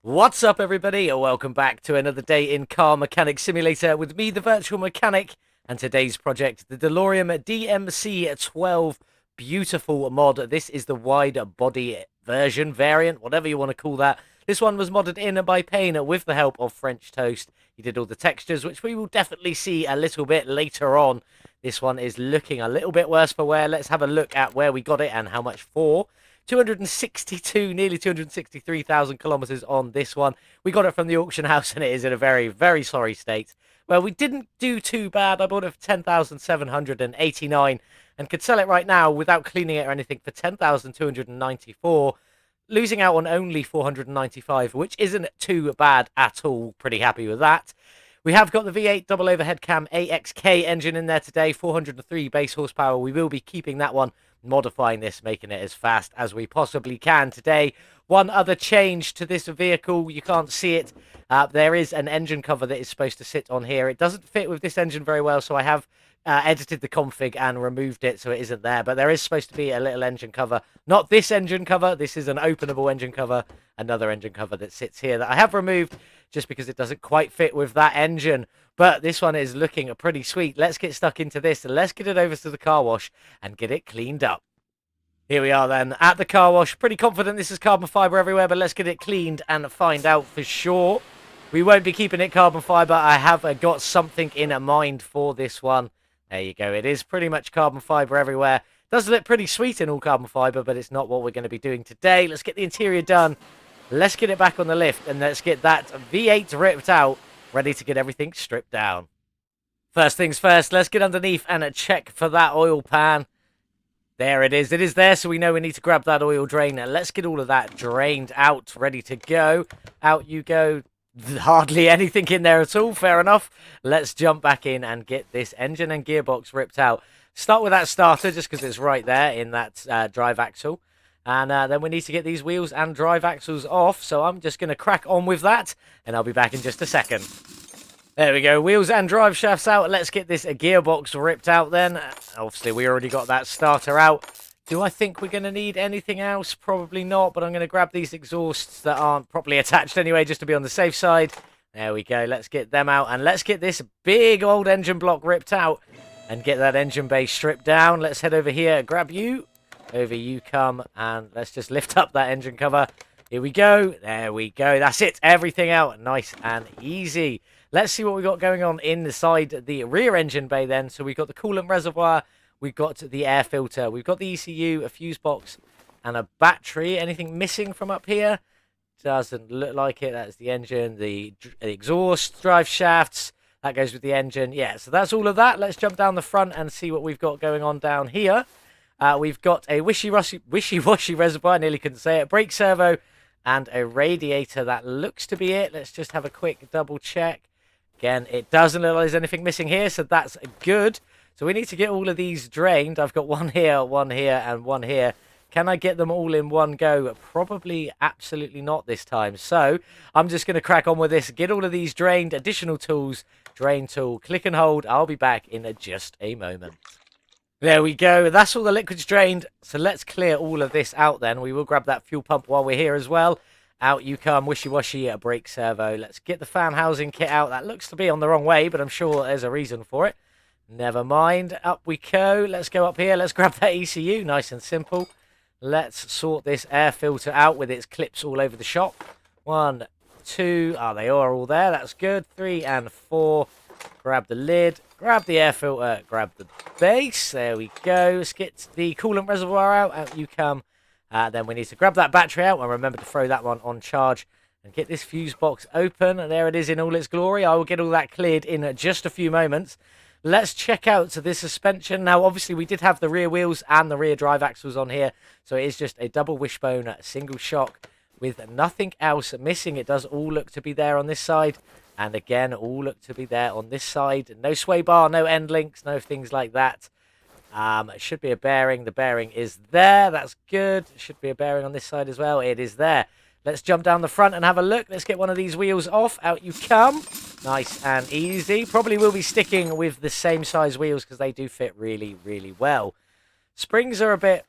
What's up, everybody? Welcome back to another day in Car Mechanic Simulator with me, the Virtual Mechanic, and today's project, the Delorean DMC-12 beautiful mod. This is the wide body version, variant, whatever you want to call that. This one was modded in by Payne with the help of French Toast. He did all the textures, which we will definitely see a little bit later on. This one is looking a little bit worse for wear. Let's have a look at where we got it and how much for. 262, nearly 263,000 kilometers on this one. We got it from the auction house and it is in a very, very sorry state. Well, we didn't do too bad. I bought it for 10,789 and could sell it right now without cleaning it or anything for 10,294, losing out on only 495, which isn't too bad at all. Pretty happy with that. We have got the V8 double overhead cam AXK engine in there today, 403 base horsepower. We will be keeping that one, modifying this, making it as fast as we possibly can today. One other change to this vehicle, you can't see it. There is an engine cover that is supposed to sit on here. It doesn't fit with this engine very well, so I have edited the config and removed it so it isn't there. But there is supposed to be a little engine cover. Not this engine cover. This is an openable engine cover. Another engine cover that sits here that I have removed just because it doesn't quite fit with that engine. But this one is looking pretty sweet. Let's get stuck into this and let's get it over to the car wash and get it cleaned up. Here we are then at the car wash. Pretty confident this is carbon fiber everywhere, but let's get it cleaned and find out for sure. We won't be keeping it carbon fiber. I have got something in mind for this one. There you go. It is pretty much carbon fiber everywhere. Does look pretty sweet in all carbon fiber, but it's not what we're going to be doing today. Let's get the interior done. Let's get it back on the lift and let's get that V8 ripped out, ready to get everything stripped down. First things first, let's get underneath and check for that oil pan. There it is. It is there, so we know we need to grab that oil drain. Let's get all of that drained out, ready to go. Out you go. Hardly anything in there at all. Fair enough. Let's jump back in and get this engine and gearbox ripped out. Start with that starter, just because it's right there in that drive axle. And then we need to get these wheels and drive axles off. So I'm just going to crack on with that, and I'll be back in just a second. There we go, wheels and drive shafts out. Let's get this gearbox ripped out then. Obviously, we already got that starter out. Do I think we're going to need anything else? Probably not, but I'm going to grab these exhausts that aren't properly attached anyway, just to be on the safe side. There we go, let's get them out, and let's get this big old engine block ripped out and get that engine bay stripped down. Let's head over here, grab you. Over you come, and let's just lift up that engine cover. Here we go. There we go. That's it. Everything out. Nice and easy. Let's see what we got going on inside the rear engine bay then. So we've got the coolant reservoir. We've got the air filter. We've got the ECU, a fuse box, and a battery. Anything missing from up here? Doesn't look like it. That's the engine, the exhaust, drive shafts. That goes with the engine. Yeah, so that's all of that. Let's jump down the front and see what we've got going on down here. We've got a wishy-washy reservoir, I nearly couldn't say it, brake servo, and a radiator. That looks to be it. Let's just have a quick double check. Again, it doesn't look like there's anything missing here, so that's good. So we need to get all of these drained. I've got one here, and one here. Can I get them all in one go? Probably absolutely not this time. So I'm just going to crack on with this, get all of these drained, additional tools, drain tool, click and hold. I'll be back in just a moment. There we go. That's all the liquids drained. So let's clear all of this out then. We will grab that fuel pump while we're here as well. Out you come. Wishy-washy brake servo. Let's get the fan housing kit out. That looks to be on the wrong way, but I'm sure there's a reason for it. Never mind. Up we go. Let's go up here. Let's grab that ECU. Nice and simple. Let's sort this air filter out with its clips all over the shop. 1, 2. Oh, they are all there. That's good. 3 and 4. Grab the lid. Grab the air filter. Grab the base. There we go. Let's get the coolant reservoir out. Out you come. Then we need to grab that battery out and remember to throw that one on charge and get this fuse box open. And there it is in all its glory. I will get all that cleared in just a few moments. Let's check out this suspension. Now, obviously, we did have the rear wheels and the rear drive axles on here. So it is just a double wishbone single shock with nothing else missing. It does all look to be there on this side. And again, all look to be there on this side. No sway bar, no end links, no things like that. It should be a bearing. The bearing is there. That's good. It should be a bearing on this side as well. It is there. Let's jump down the front and have a look. Let's get one of these wheels off. Out you come. Nice and easy. Probably will be sticking with the same size wheels because they do fit really, really well. Springs are a bit...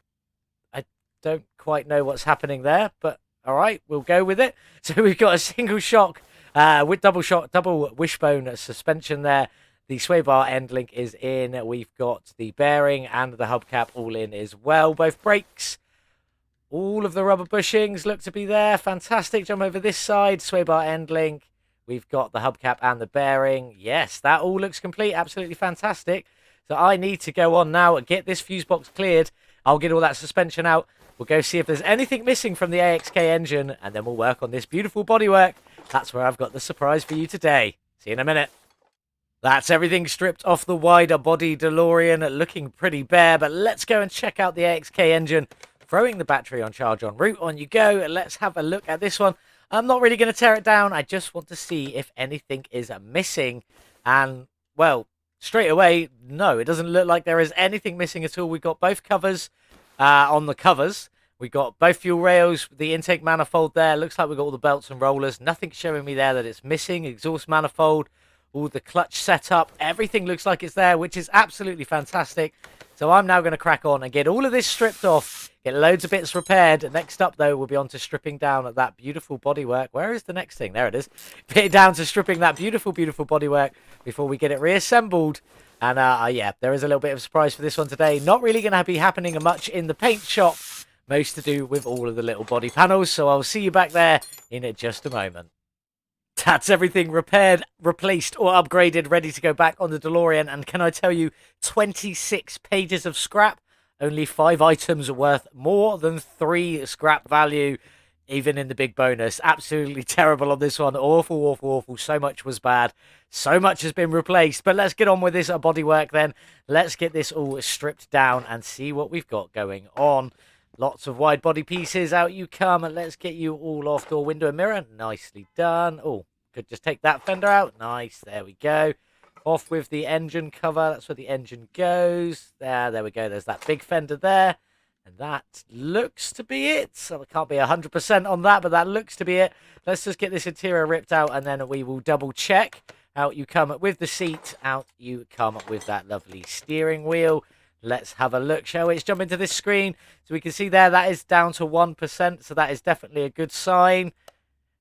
I don't quite know what's happening there, but All right, we'll go with it. So we've got a single shock with double wishbone suspension there. The sway bar end link is in. We've got the bearing and the hubcap all in as well. Both brakes. All of the rubber bushings look to be there. Fantastic. Jump over this side. Sway bar end link. We've got the hubcap and the bearing. Yes, that all looks complete. Absolutely fantastic. So I need to go on now and get this fuse box cleared. I'll get all that suspension out. We'll go see if there's anything missing from the AXK engine, and then we'll work on this beautiful bodywork. That's where I've got the surprise for you today. See you in a minute. That's everything stripped off the wider body DeLorean, looking pretty bare, but let's go and check out the AXK engine. Throwing the battery on charge en route, on you go. Let's have a look at this one. I'm not really going to tear it down. I just want to see if anything is missing. And, well, straight away, no, it doesn't look like there is anything missing at all. We've got both covers on the covers. We've got both fuel rails, the intake manifold there. Looks like we've got all the belts and rollers. Nothing showing me there that it's missing. Exhaust manifold, all the clutch setup. Everything looks like it's there, which is absolutely fantastic. So I'm now going to crack on and get all of this stripped off, get loads of bits repaired. Next up, though, we'll be on to stripping down that beautiful bodywork. Where is the next thing? There it is. Get down to stripping that beautiful, beautiful bodywork before we get it reassembled. And, yeah, there is a little bit of a surprise for this one today. Not really going to be happening much in the paint shop. Most to do with all of the little body panels. So I'll see you back there in just a moment. That's everything repaired, replaced, or upgraded, ready to go back on the DeLorean. And can I tell you, 26 pages of scrap, only 5 items worth more than 3 scrap value, even in the big bonus. Absolutely terrible on this one. Awful, awful, awful. So much was bad. So much has been replaced. But let's get on with this bodywork then. Let's get this all stripped down and see what we've got going on. Lots of wide body pieces, out you come, and let's get you all off door window and mirror. Nicely done. Oh, could just take that fender out. Nice, there we go. Off with the engine cover, that's where the engine goes. There we go, there's that big fender there. And that looks to be it. So I can't be 100% on that, but that looks to be it. Let's just get this interior ripped out, and then we will double check. Out you come with the seat, out you come with that lovely steering wheel. Let's have a look, shall we? Let's jump into this screen. So we can see there, that is down to 1%. So that is definitely a good sign.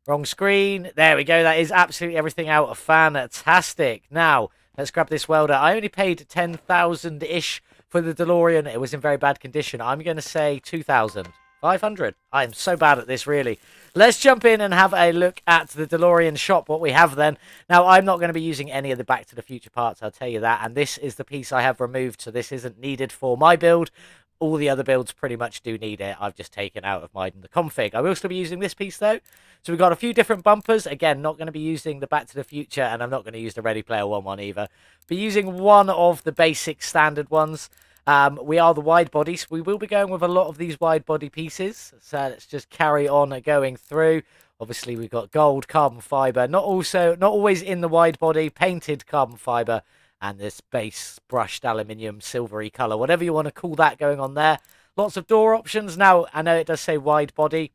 Wrong screen. There we go. That is absolutely everything out. Fantastic. Now, let's grab this welder. I only paid 10,000-ish for the DeLorean. It was in very bad condition. I'm going to say 2,500. I am so bad at this, really. Let's jump in and have a look at the DeLorean shop, what we have then. Now, I'm not going to be using any of the Back to the Future parts, I'll tell you that. And this is the piece I have removed, so this isn't needed for my build. All the other builds pretty much do need it. I've just taken out of mine the config. I will still be using this piece, though. So we've got a few different bumpers. Again, not going to be using the Back to the Future, and I'm not going to use the Ready Player one either. Be using one of the basic standard ones. We are the wide body, so we will be going with a lot of these wide body pieces. So let's just carry on going through. Obviously, we've got gold, carbon fiber, not always in the wide body, painted carbon fiber, and this base brushed aluminium silvery color, whatever you want to call that going on there. Lots of door options. Now, I know it does say wide body.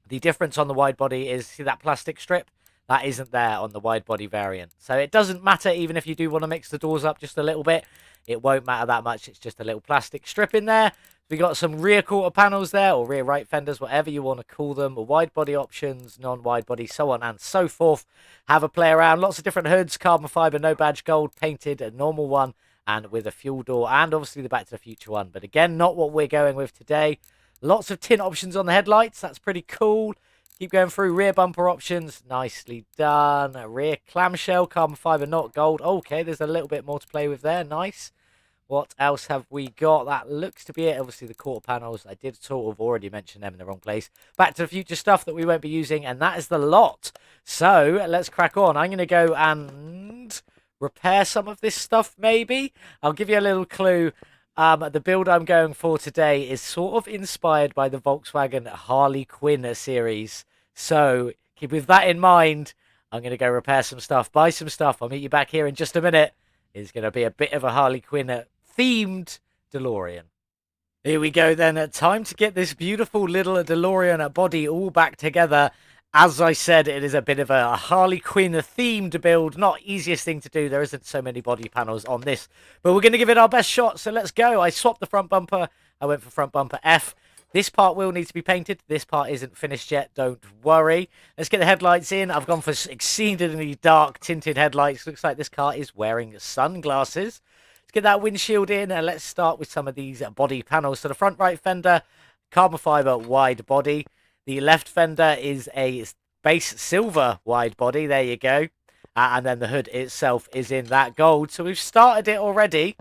The difference on the wide body is, see that plastic strip? That isn't there on the wide body variant. So it doesn't matter even if you do want to mix the doors up just a little bit. It won't matter that much. It's just a little plastic strip in there. We got some rear quarter panels there, or rear right fenders, whatever you want to call them. Wide body options, non-wide body, so on and so forth. Have a play around. Lots of different hoods, carbon fiber, no badge gold, painted, a normal one, and with a fuel door, and obviously the Back to the Future one. But again, not what we're going with today. Lots of tint options on the headlights. That's pretty cool. Keep going through rear bumper options. Nicely done. Rear clamshell, carbon fiber, not gold. Okay, there's a little bit more to play with there. Nice. What else have we got? That looks to be it. Obviously, the quarter panels. I did sort of already mention them in the wrong place. Back to the Future stuff that we won't be using, and that is the lot. So, let's crack on. I'm going to go and repair some of this stuff, maybe. I'll give you a little clue. The build I'm going for today is sort of inspired by the Volkswagen Harlequin series. So, keep with that in mind. I'm going to go repair some stuff, buy some stuff. I'll meet you back here in just a minute. It's going to be a bit of a Harlequin themed DeLorean. Here we go then. Time to get this beautiful little DeLorean body all back together. As I said, it is a bit of a Harlequin themed build. Not easiest thing to do. There isn't so many body panels on this. But we're going to give it our best shot. So let's go. I swapped the front bumper. I went for front bumper F. This part will need to be painted. This part isn't finished yet. Don't worry. Let's get the headlights in. I've gone for exceedingly dark tinted headlights. Looks like this car is wearing sunglasses. Let's get that windshield in, and let's start with some of these body panels. So the front right fender, carbon fiber wide body. The left fender is a base silver wide body. There you go. And then the hood itself is in that gold. So we've started it already.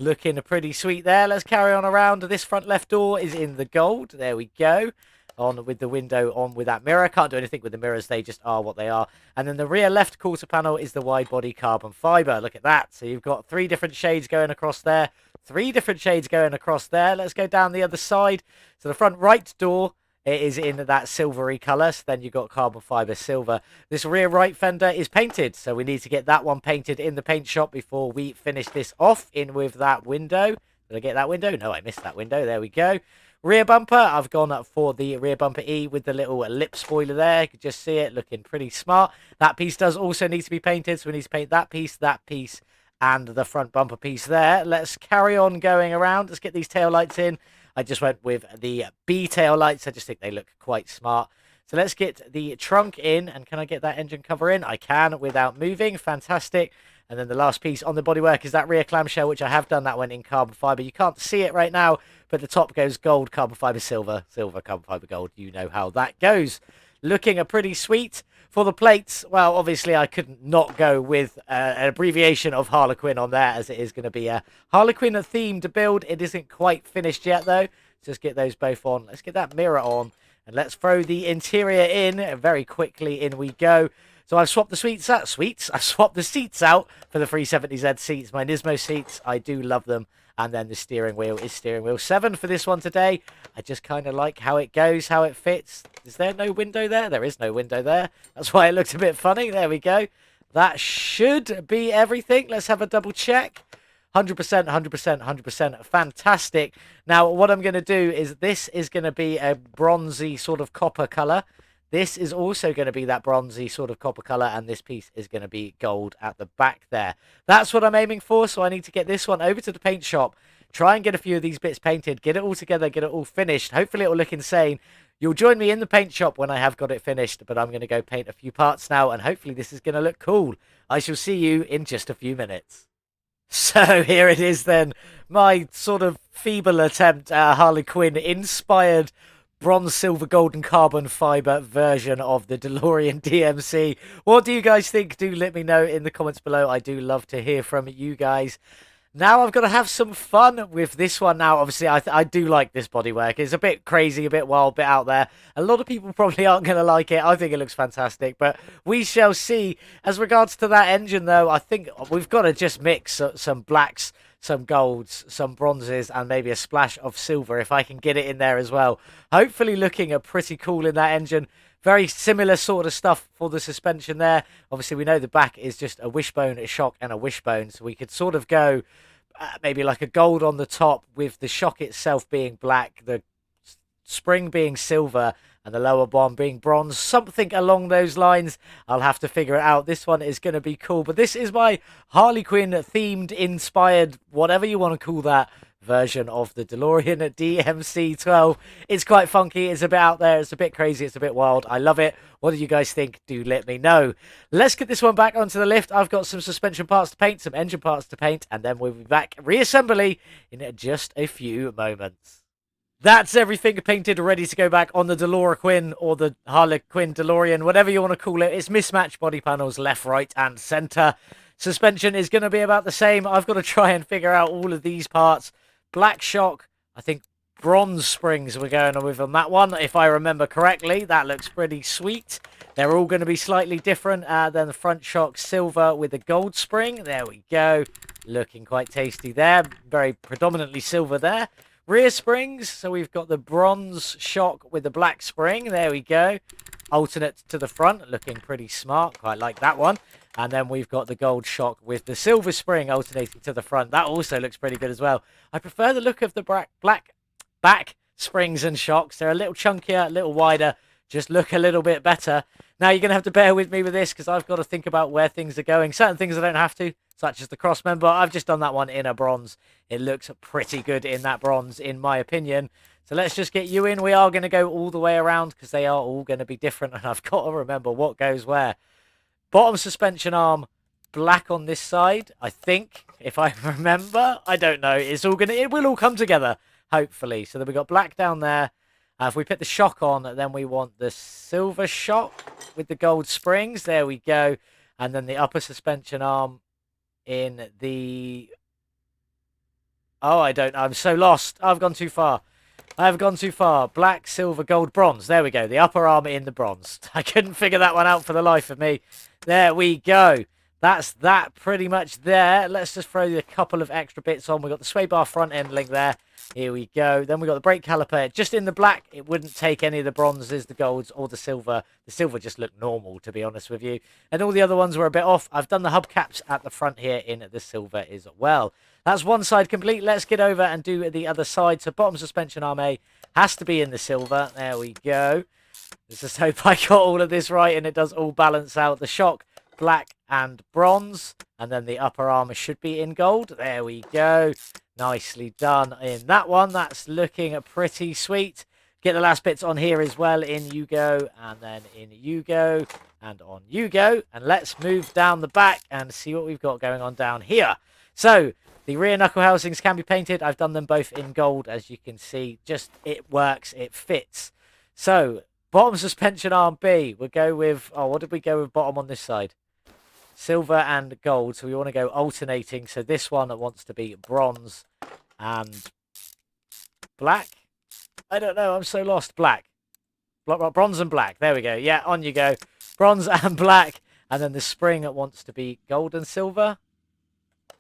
Looking pretty sweet there. Let's carry on around. This front left door is in the gold. There we go. On with the window, on with that mirror. Can't do anything with the mirrors. They just are what they are. And then the rear left quarter panel is the wide body carbon fiber. Look at that. So you've got 3 different shades going across there. 3 different shades going across there. Let's go down the other side. So the front right door, it is in that silvery colour. So then you've got carbon fibre silver. This rear right fender is painted. So we need to get that one painted in the paint shop before we finish this off. In with that window. Did I get that window? No, I missed that window. There we go. Rear bumper, I've gone up for the rear bumper E with the little lip spoiler there. You can just see it looking pretty smart. That piece does also need to be painted. So we need to paint that piece, and the front bumper piece there. Let's carry on going around. Let's get these tail lights in. I just went with the B tail lights. I just think they look quite smart. So let's get the trunk in. And can I get that engine cover in? I can without moving. Fantastic. And then the last piece on the bodywork is that rear clamshell, which I have done that one in carbon fibre. You can't see it right now, but the top goes gold, carbon fibre, silver, silver, carbon fibre, gold. You know how that goes. Looking pretty sweet. For the plates, well, obviously I couldn't not go with an abbreviation of Harlequin on there, as it is going to be a Harlequin-themed build. It isn't quite finished yet, though. Just get those both on. Let's get that mirror on, and let's throw the interior in. Very quickly, in we go. So I've swapped the I've swapped the seats out for the 370Z seats, my Nismo seats. I do love them. And then the steering wheel is steering wheel 7 for this one today. I just kind of like how it goes, how it fits. Is there no window there? There is no window there. That's why it looked a bit funny. There we go. That should be everything. Let's have a double check. 100%, 100%, 100%. Fantastic. Now, what I'm going to do is this is going to be a bronzy sort of copper colour. This is also going to be that bronzy sort of copper colour, and this piece is going to be gold at the back there. That's what I'm aiming for, so I need to get this one over to the paint shop, try and get a few of these bits painted, get it all together, get it all finished. Hopefully it will look insane. You'll join me in the paint shop when I have got it finished, but I'm going to go paint a few parts now, and hopefully this is going to look cool. I shall see you in just a few minutes. So here it is then, my sort of feeble attempt at Harlequin-inspired bronze, silver, gold and carbon fibre version of the DeLorean DMC. What do you guys think? Do let me know in the comments below. I do love to hear from you guys. Now I've got to have some fun with this one. Now, obviously, I do like this bodywork. It's a bit crazy, a bit wild, a bit out there. A lot of people probably aren't going to like it. I think it looks fantastic, but we shall see. As regards to that engine, though, I think we've got to just mix some blacks, some golds, some bronzes, and maybe a splash of silver if I can get it in there as well. Hopefully looking pretty cool in that engine. Very similar sort of stuff for the suspension there. Obviously, we know the back is just a wishbone, a shock, and a wishbone. So we could sort of go maybe like a gold on the top with the shock itself being black, the spring being silver, and the lower bomb being bronze. Something along those lines. I'll have to figure it out. This one is going to be cool. But this is my Harlequin-themed, inspired, whatever you want to call that, version of the DeLorean DMC-12. It's quite funky. It's a bit out there. It's a bit crazy. It's a bit wild. I love it. What do you guys think? Do let me know. Let's get this one back onto the lift. I've got some suspension parts to paint, some engine parts to paint, and then we'll be back reassembly in just a few moments. That's everything painted, ready to go back on the Delorequin or the Harlequin DeLorean, whatever you want to call it. It's mismatched body panels, left, right, and centre. Suspension is going to be about the same. I've got to try and figure out all of these parts. Black shock, I think bronze springs we're going with on that one, if I remember correctly. That looks pretty sweet. They're all going to be slightly different than the front shock, silver with a gold spring. There we go. Looking quite tasty there. Very predominantly silver there. Rear springs, so we've got the bronze shock with the black spring. There we go. Alternate to the front, looking pretty smart. Quite like that one. And then we've got the gold shock with the silver spring alternating to the front. That also looks pretty good as well. I prefer the look of the black back springs and shocks. They're a little chunkier, a little wider. Just look a little bit better. Now you're going to have to bear with me with this because I've got to think about where things are going. Certain things I don't have to, such as the cross member. I've just done that one in a bronze. It looks pretty good in that bronze, in my opinion. So let's just get you in. We are going to go all the way around because they are all going to be different. And I've got to remember what goes where. Bottom suspension arm, black on this side, I think. If I remember, I don't know. It will all come together, hopefully. So then we got black down there. If we put the shock on, then we want the silver shock with the gold springs. There we go. And then the upper suspension arm in the... Oh, I don't know. I'm so lost. I've gone too far. I've gone too far. Black, silver, gold, bronze. There we go. The upper arm in the bronze. I couldn't figure that one out for the life of me. There we go. That's that pretty much there. Let's just throw a couple of extra bits on. We've got the sway bar front end link there. Here we go. Then we got the brake caliper. Just in the black, it wouldn't take any of the bronzes, the golds, or the silver. The silver just looked normal, to be honest with you. And all the other ones were a bit off. I've done the hubcaps at the front here in the silver as well. That's one side complete. Let's get over and do the other side. So bottom suspension arm A has to be in the silver. There we go. Let's just hope I got all of this right and it does all balance out. The shock, black and bronze, and then the upper armor should be in gold. There we go. Nicely done in that one. That's looking pretty sweet. Get the last bits on here as well. In you go, and then in you go, and on you go. And let's move down the back and see what we've got going on down here. So the rear knuckle housings can be painted. I've done them both in gold, as you can see. Just, it works, it fits. So bottom suspension arm B, we'll go with, oh, what did we go with bottom on this side? Silver and gold, so we want to go alternating. So this one wants to be bronze and black. I don't know, I'm so lost. Black. Bronze and black. There we go. Yeah, on you go. Bronze and black. And then the spring wants to be gold and silver.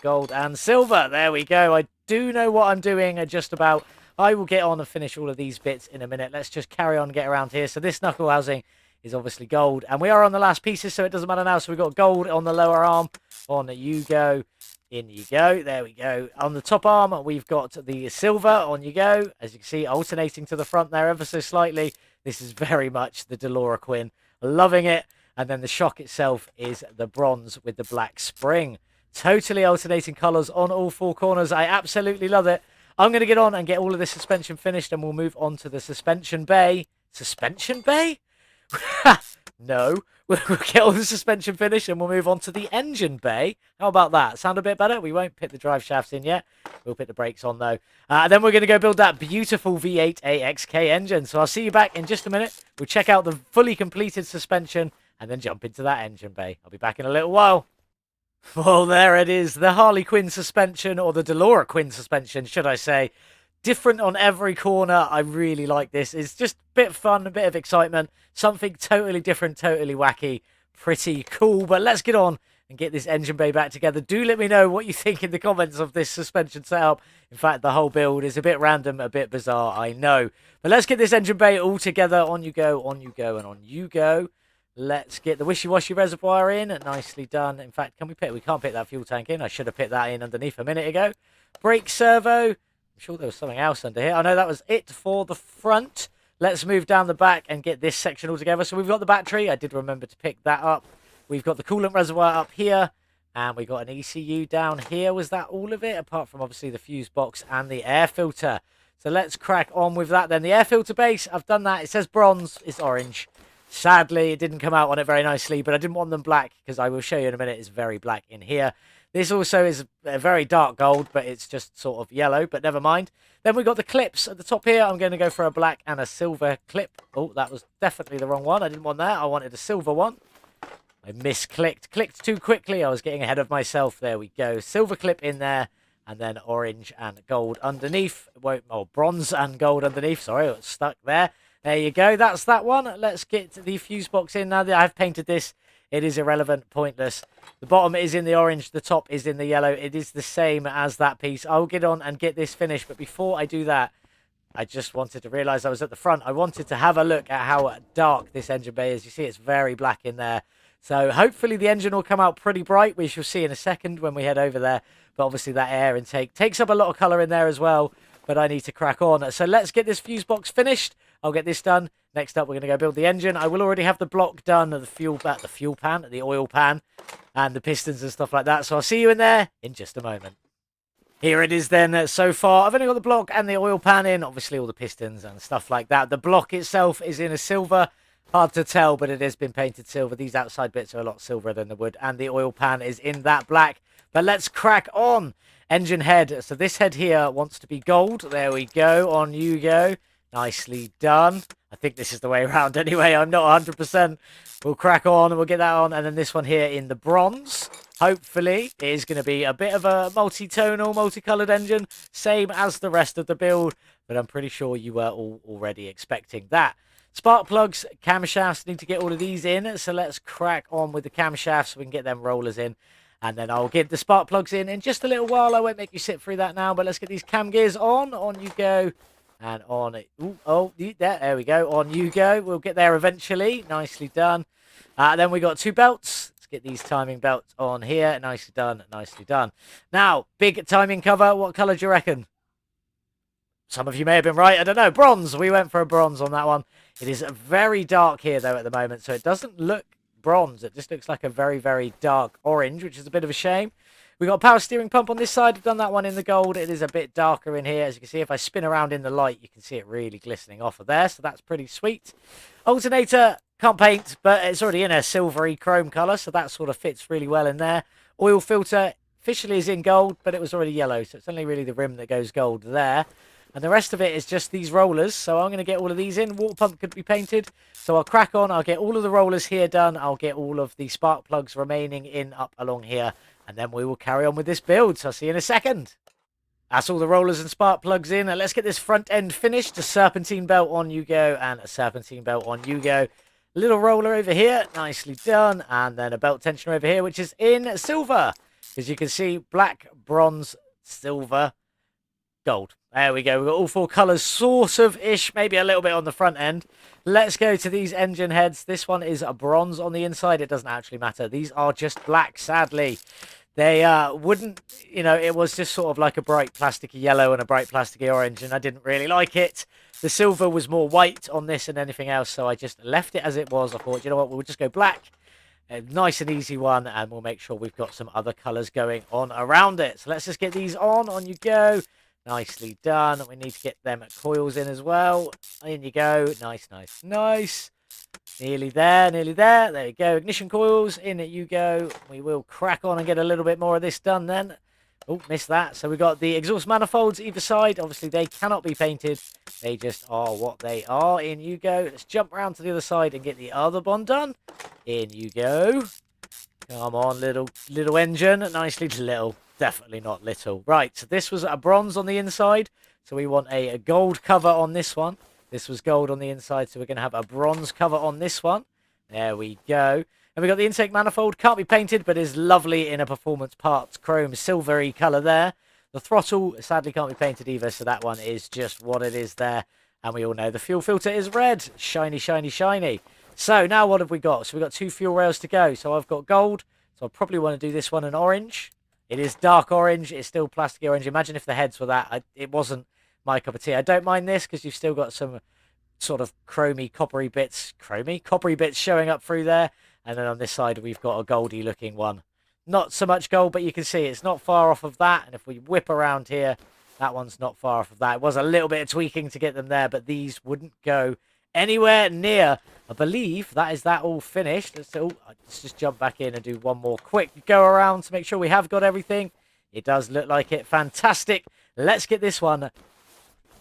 Gold and silver. There we go. I do know what I'm doing just about. I will get on and finish all of these bits in a minute. Let's just carry on and get around here. So this knuckle housing is obviously gold. And we are on the last pieces, so it doesn't matter now. So we've got gold on the lower arm. On you go. In you go. There we go. On the top arm, we've got the silver. On you go. As you can see, alternating to the front there ever so slightly. This is very much the Delorequin. Loving it. And then the shock itself is the bronze with the black spring. Totally alternating colours on all four corners. I absolutely love it. I'm going to get on and get all of this suspension finished, and we'll move on to the suspension bay. Suspension bay? No. We'll get all the suspension finished, and we'll move on to the engine bay. How about that? Sound a bit better? We won't put the drive shafts in yet. We'll put the brakes on, though. Then we're going to go build that beautiful V8 AXK engine. So I'll see you back in just a minute. We'll check out the fully completed suspension, and then jump into that engine bay. I'll be back in a little while. Well, there it is. The Harlequin suspension, or the Delorequin suspension, should I say. Different on every corner. I really like this. It's just a bit fun, a bit of excitement. Something totally different, totally wacky. Pretty cool. But let's get on and get this engine bay back together. Do let me know what you think in the comments of this suspension setup. In fact, the whole build is a bit random, a bit bizarre, I know. But let's get this engine bay all together. On you go, and on you go. Let's get the wishy-washy reservoir in. Nicely done. In fact, we can't put that fuel tank in. I should have put that in underneath a minute ago. Brake servo. I'm sure there was something else under here. I know that was it for the front. Let's move down the back and get this section all together. So we've got the battery. I did remember to pick that up. We've got the coolant reservoir up here. And we got an ECU down here. Was that all of it? Apart from obviously the fuse box and the air filter. So let's crack on with that then. The air filter base, I've done that. It says bronze. It's orange. Sadly, it didn't come out on it very nicely, but I didn't want them black because I will show you in a minute. It's very black in here. This also is a very dark gold, but it's just sort of yellow, but never mind. Then we've got the clips at the top here. I'm going to go for a black and a silver clip. Oh, that was definitely the wrong one. I didn't want that. I wanted a silver one. I misclicked. Clicked too quickly. I was getting ahead of myself. There we go. Silver clip in there, and then orange and gold underneath. Bronze and gold underneath. Sorry, it was stuck there. There you go. That's that one. Let's get the fuse box in. Now that I've painted this, it is irrelevant, pointless. The bottom is in the orange. The top is in the yellow. It is the same as that piece. I'll get on and get this finished. But before I do that, I just wanted to realize I was at the front. I wanted to have a look at how dark this engine bay is. You see, it's very black in there. So hopefully the engine will come out pretty bright. We shall see in a second when we head over there. But obviously that air intake takes up a lot of color in there as well. But I need to crack on. So let's get this fuse box finished. I'll get this done. Next up, we're going to go build the engine. I will already have the block done of the fuel pan, the oil pan, and the pistons and stuff like that. So I'll see you in there in just a moment. Here it is then so far. I've only got the block and the oil pan in, obviously all the pistons and stuff like that. The block itself is in a silver. Hard to tell, but it has been painted silver. These outside bits are a lot silverer than the wood, and the oil pan is in that black. But let's crack on. Engine head. So this head here wants to be gold. There we go. On you go. Nicely done. I think this is the way around anyway. I'm not 100%. We'll crack on and we'll get that on. And then this one here in the bronze. Hopefully, it is going to be a bit of a multi-tonal, multicolored engine. Same as the rest of the build. But I'm pretty sure you were all already expecting that. Spark plugs, camshafts, need to get all of these in. So let's crack on with the camshafts so we can get them rollers in. And then I'll get the spark plugs in just a little while. I won't make you sit through that now. But let's get these cam gears on. On you go. And on it. Ooh, oh, there we go. On you go. We'll get there eventually. Nicely done. Then we got two belts. Let's get these timing belts on here. Nicely done. Nicely done. Now, big timing cover. What colour do you reckon? Some of you may have been right. I don't know. Bronze. We went for a bronze on that one. It is very dark here, though, at the moment. So it doesn't look bronze. It just looks like a very, very dark orange, which is a bit of a shame. We got a power steering pump on this side. I've done that one in the gold. It is a bit darker in here. As you can see, if I spin around in the light, you can see it really glistening off of there. So that's pretty sweet. Alternator, can't paint, but it's already in a silvery chrome colour. So that sort of fits really well in there. Oil filter officially is in gold, but it was already yellow. So it's only really the rim that goes gold there. And the rest of it is just these rollers. So I'm going to get all of these in. Water pump could be painted. So I'll crack on. I'll get all of the rollers here done. I'll get all of the spark plugs remaining in up along here. And then we will carry on with this build. So I'll see you in a second. That's all the rollers and spark plugs in. And let's get this front end finished. A serpentine belt on you go. And a serpentine belt on you go. Little roller over here. Nicely done. And then a belt tensioner over here, which is in silver. As you can see, black, bronze, silver, gold. There we go. We've got all four colours sort of-ish. Maybe a little bit on the front end. Let's go to these engine heads. This one is a bronze on the inside. It doesn't actually matter. These are just black, sadly. They wouldn't, you know, it was just sort of like a bright plasticky yellow and a bright plasticky orange, and I didn't really like it. The silver was more white on this than anything else, so I just left it as it was. I thought, you know what, we'll just go black. A nice and easy one, and we'll make sure we've got some other colours going on around it. So let's just get these on. On you go. Nicely done. We need to get them coils in as well. In you go. Nice, nice, nice. Nearly there, nearly there. There you go. Ignition coils. In you go. We will crack on and get a little bit more of this done then. Oh, missed that. So we've got the exhaust manifolds either side. Obviously, they cannot be painted. They just are what they are. In you go. Let's jump around to the other side and get the other one done. In you go. Come on, little engine. Nicely little. Definitely not little. Right, so this was a bronze on the inside. So we want a gold cover on this one. This was gold on the inside, so we're going to have a bronze cover on this one. There we go. And we got the intake manifold. Can't be painted, but is lovely in a performance parts chrome silvery colour there. The throttle sadly can't be painted either, so that one is just what it is there. And we all know the fuel filter is red. Shiny, shiny, shiny. So now what have we got? So we've got two fuel rails to go. So I've got gold. So I probably want to do this one in orange. It is dark orange. It's still plastic orange. Imagine if the heads were that. It wasn't my cup of tea. I don't mind this because you've still got some sort of chromey, coppery bits. Coppery bits showing up through there. And then on this side, we've got a goldy looking one. Not so much gold, but you can see it's not far off of that. And if we whip around here, that one's not far off of that. It was a little bit of tweaking to get them there, but these wouldn't go anywhere near. I believe that is that all finished. Let's just jump back in and do one more quick go around to make sure we have got everything. It does look like it. Fantastic. Let's get this one.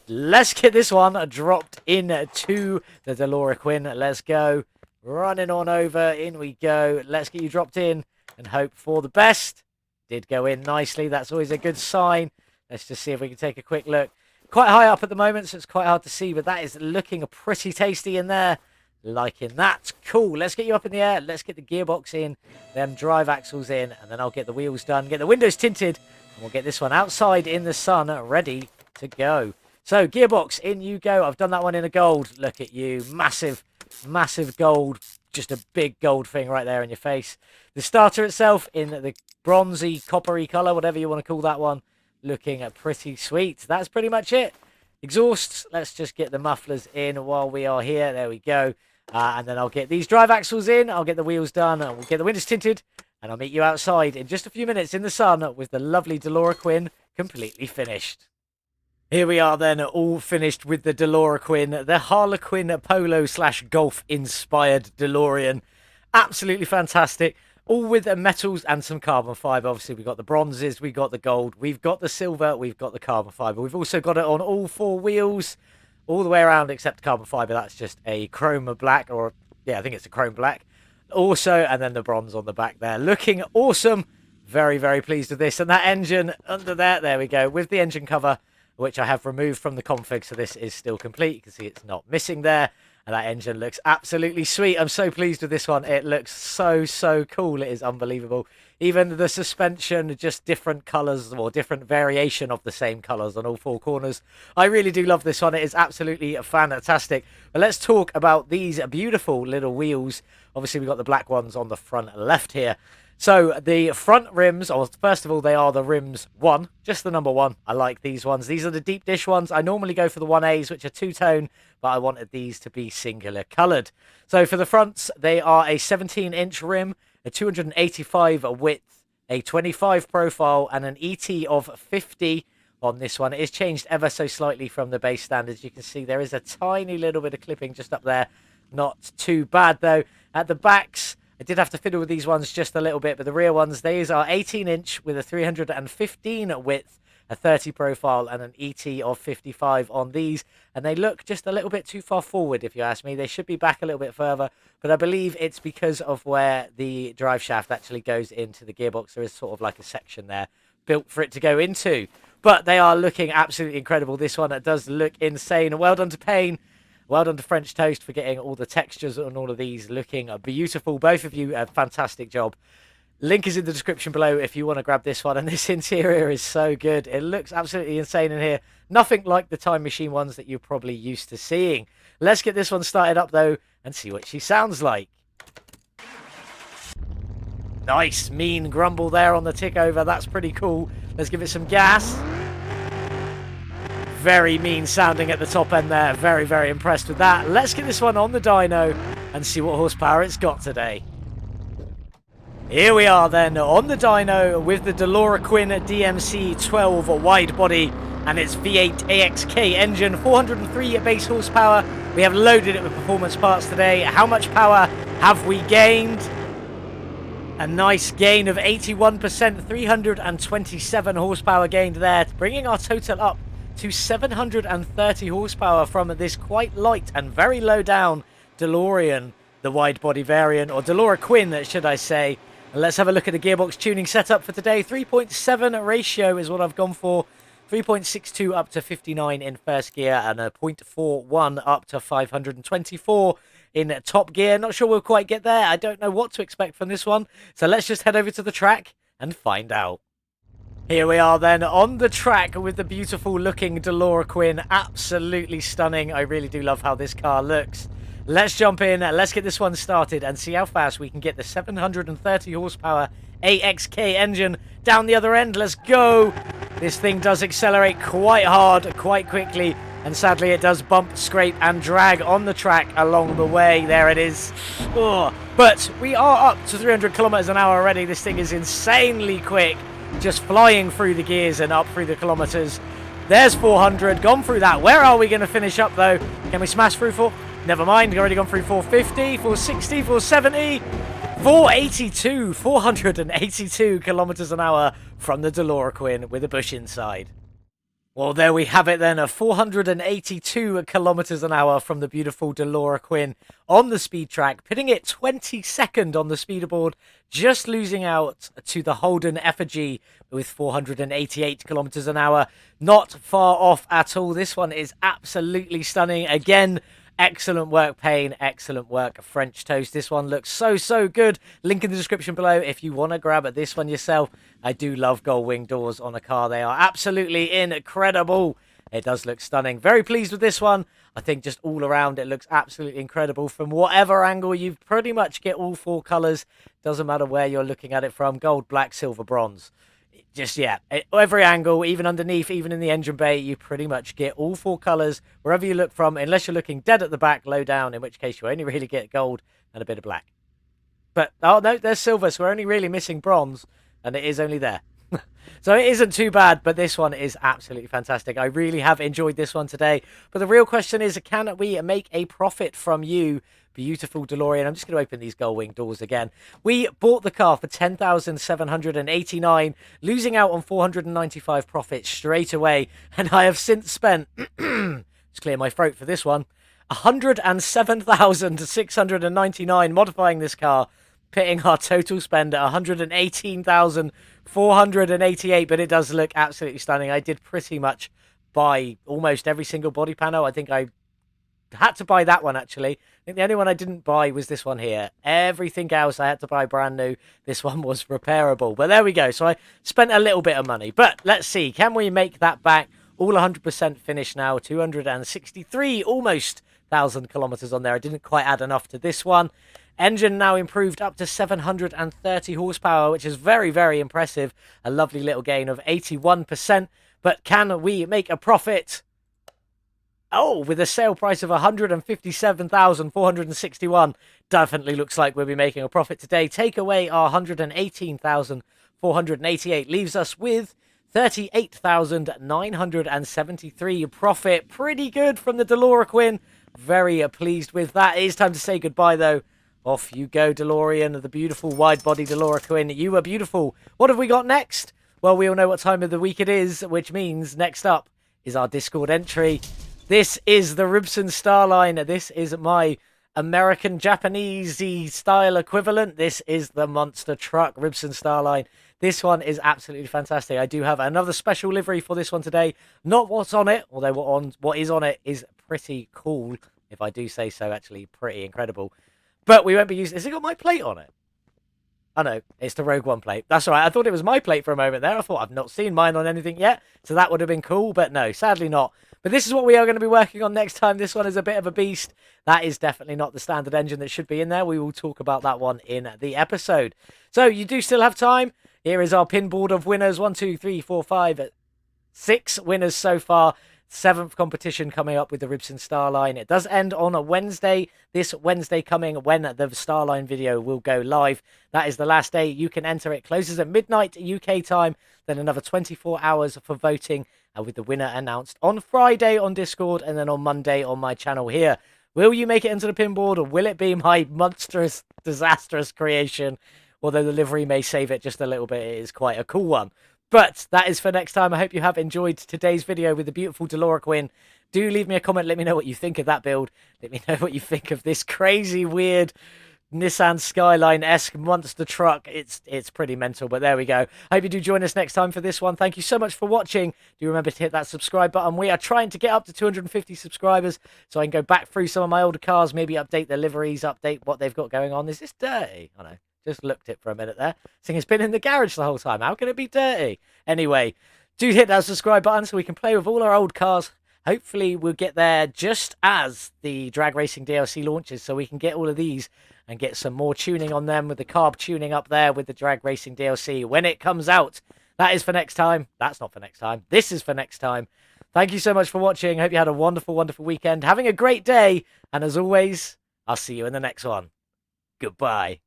Let's get this one dropped into the Delorequin. Let's go. Running on over. In we go. Let's get you dropped in and hope for the best. Did go in nicely. That's always a good sign. Let's just see if we can take a quick look. Quite high up at the moment, so it's quite hard to see, but that is looking pretty tasty in there. Liking that. Cool. Let's get you up in the air. Let's get the gearbox in, them drive axles in, and then I'll get the wheels done, get the windows tinted, and we'll get this one outside in the sun, ready to go. So, gearbox, in you go. I've done that one in a gold. Look at you. Massive, massive gold. Just a big gold thing right there in your face. The starter itself in the bronzy, coppery colour, whatever you want to call that one. Looking pretty sweet. That's pretty much it. Exhausts. Let's just get the mufflers in while we are here. There we go. And then I'll get these drive axles in. I'll get the wheels done. And we'll get the windows tinted. and I'll meet you outside in just a few minutes in the sun with the lovely Delorequin completely finished. Here we are then, all finished with the Delorequin, the Harlequin polo / golf inspired DeLorean. Absolutely fantastic. All with metals and some carbon fibre. Obviously, we've got the bronzes, we've got the gold, we've got the silver, we've got the carbon fibre. We've also got it on all 4 wheels, all the way around except carbon fibre. That's just a chrome black, or yeah, I think it's a chrome black. Also, and then the bronze on the back there. Looking awesome. Very, very pleased with this. And that engine under there we go, with the engine cover, which I have removed from the config, so this is still complete. You can see it's not missing there. And that engine looks absolutely sweet. I'm so pleased with this one. It looks so, so cool. It is unbelievable. Even the suspension, just different colours or different variation of the same colours on all 4 corners. I really do love this one. It is absolutely fantastic. But let's talk about these beautiful little wheels. Obviously, we've got the black ones on the front left here. So the front rims, or first of all, they are the rims 1, just the number 1. I like these ones. These are the deep dish ones. I normally go for the 1As, which are 2-tone, but I wanted these to be singular coloured. So for the fronts, they are a 17-inch rim, a 285 width, a 25 profile, and an ET of 50 on this one. It is changed ever so slightly from the base standards. You can see there is a tiny little bit of clipping just up there. Not too bad, though. At the backs, I did have to fiddle with these ones just a little bit, but the rear ones, these are 18-inch with a 315 width, a 30 profile, and an ET of 55 on these. And they look just a little bit too far forward, if you ask me. They should be back a little bit further, but I believe it's because of where the drive shaft actually goes into the gearbox. There is sort of like a section there built for it to go into. But they are looking absolutely incredible. This one, it does look insane. Well done to Payne. Well done to French Toast for getting all the textures on all of these looking beautiful. Both of you, a fantastic job. Link is in the description below if you want to grab this one. And this interior is so good. It looks absolutely insane in here. Nothing like the Time Machine ones that you're probably used to seeing. Let's get this one started up, though, and see what she sounds like. Nice, mean grumble there on the tick over. That's pretty cool. Let's give it some gas. Very mean sounding at the top end there. Very, very impressed with that. Let's get this one on the dyno and see what horsepower it's got today. Here we are then on the dyno with the Delorequin DMC 12 wide body and its V8 AXK engine, 403 base horsepower. We have loaded it with performance parts today. How much power have we gained? A nice gain of 81%, 327 horsepower gained there, bringing our total up to 730 horsepower from this quite light and very low down DeLorean, the wide body variant, or Delorequin, should I say. And let's have a look at the gearbox tuning setup for today. 3.7 ratio is what I've gone for. 3.62 up to 59 in first gear, and a 0.41 up to 524 in top gear. Not sure we'll quite get there. I don't know what to expect from this one. So let's just head over to the track and find out. Here we are then on the track with the beautiful looking Delorequin. Absolutely stunning. I really do love how this car looks. Let's jump in. Let's get this one started and see how fast we can get the 730 horsepower AXK engine down the other end. Let's go. This thing does accelerate quite hard, quite quickly. And sadly, it does bump, scrape, and drag on the track along the way. There it is. Oh. But we are up to 300 kilometers an hour already. This thing is insanely quick. Just flying through the gears and up through the kilometers. There's 400, gone through that. Where are we going to finish up, though? Can we smash through for? Never mind, already gone through 450, 460, 470, 482, 482 kilometers an hour from the Delorequin with a bush inside. Well, there we have it then, 482 kilometers an hour from the beautiful Delorequin on the speed track, pitting it 22nd on the speederboard, just losing out to the Holden Effigy with 488 kilometers an hour. Not far off at all. This one is absolutely stunning. Again, excellent work, Payne. Excellent work, French Toast. This one looks so, so good. Link in the description below if you want to grab at this one yourself. I do love gold wing doors on a car. They are absolutely incredible. It does look stunning. Very pleased with this one. I think just all around it looks absolutely incredible. From whatever angle, you pretty much get all 4 colours. Doesn't matter where you're looking at it from. Gold, black, silver, bronze. Just, yeah, every angle, even underneath, even in the engine bay, you pretty much get all 4 colours wherever you look from, unless you're looking dead at the back, low down, in which case you only really get gold and a bit of black. But, oh, no, there's silver, so we're only really missing bronze, and it is only there. So it isn't too bad, but this one is absolutely fantastic. I really have enjoyed this one today. But the real question is, can we make a profit from you, beautiful DeLorean? I'm just going to open these gull wing doors again. We bought the car for $10,789, losing out on 495 profits straight away. And I have since spent, let's clear my throat for this one, 107,699 modifying this car, pitting our total spend at 118,488, but it does look absolutely stunning. I did pretty much buy almost every single body panel. I think I had to buy that one, actually. I think the only one I didn't buy was this one here. Everything else I had to buy brand new. This one was repairable, but there we go. So I spent a little bit of money, but let's see. Can we make that back? All 100% finished now. 263, almost 1,000 kilometers on there. I didn't quite add enough to this one. Engine now improved up to 730 horsepower, which is very, very impressive. A lovely little gain of 81%. But can we make a profit? Oh, with a sale price of 157,461. Definitely looks like we'll be making a profit today. Take away our 118,488. Leaves us with 38,973 profit. Pretty good from the Delorequin. Very pleased with that. It is time to say goodbye, though. Off you go, DeLorean, the beautiful wide-body Delorequin. You are beautiful. What have we got next? Well, we all know what time of the week it is, which means next up is our Discord entry. This is the Ribson Starline. This is my American-Japanese-y style equivalent. This is the monster truck Ribson Starline. This one is absolutely fantastic. I do have another special livery for this one today. Not what's on it, although what is on it is pretty cool, if I do say so. Actually, pretty incredible. But we won't be using... Has it got my plate on it? Oh, no. It's the Rogue One plate. That's all right. I thought it was my plate for a moment there. I thought I've not seen mine on anything yet. So that would have been cool. But no, sadly not. But this is what we are going to be working on next time. This one is a bit of a beast. That is definitely not the standard engine that should be in there. We will talk about that one in the episode. So you do still have time. Here is our pin board of winners. 1, 2, 3, 4, 5, 6 winners so far. 7th competition coming up with the Ribson Starline. It does end on a Wednesday, this Wednesday coming, when the Starline video will go live. That is the last day you can enter. It closes at midnight UK time, then another 24 hours for voting, with the winner announced on Friday on Discord, and then on Monday on my channel here. Will you make it into the pin board, or will it be my monstrous, disastrous creation? Although the livery may save it just a little bit, it is quite a cool one. But that is for next time. I hope you have enjoyed today's video with the beautiful Delorequin. Do leave me a comment. Let me know what you think of that build. Let me know what you think of this crazy, weird Nissan Skyline-esque monster truck. It's pretty mental, but there we go. I hope you do join us next time for this one. Thank you so much for watching. Do remember to hit that subscribe button. We are trying to get up to 250 subscribers so I can go back through some of my older cars, maybe update the liveries, update what they've got going on. Is this dirty? I know. Just looked it for a minute there. Saying it's been in the garage the whole time. How can it be dirty? Anyway, do hit that subscribe button so we can play with all our old cars. Hopefully we'll get there just as the drag racing DLC launches, so we can get all of these and get some more tuning on them with the carb tuning up there with the drag racing DLC when it comes out. That is for next time. That's not for next time. This is for next time. Thank you so much for watching. Hope you had a wonderful, wonderful weekend. Having a great day. And as always, I'll see you in the next one. Goodbye.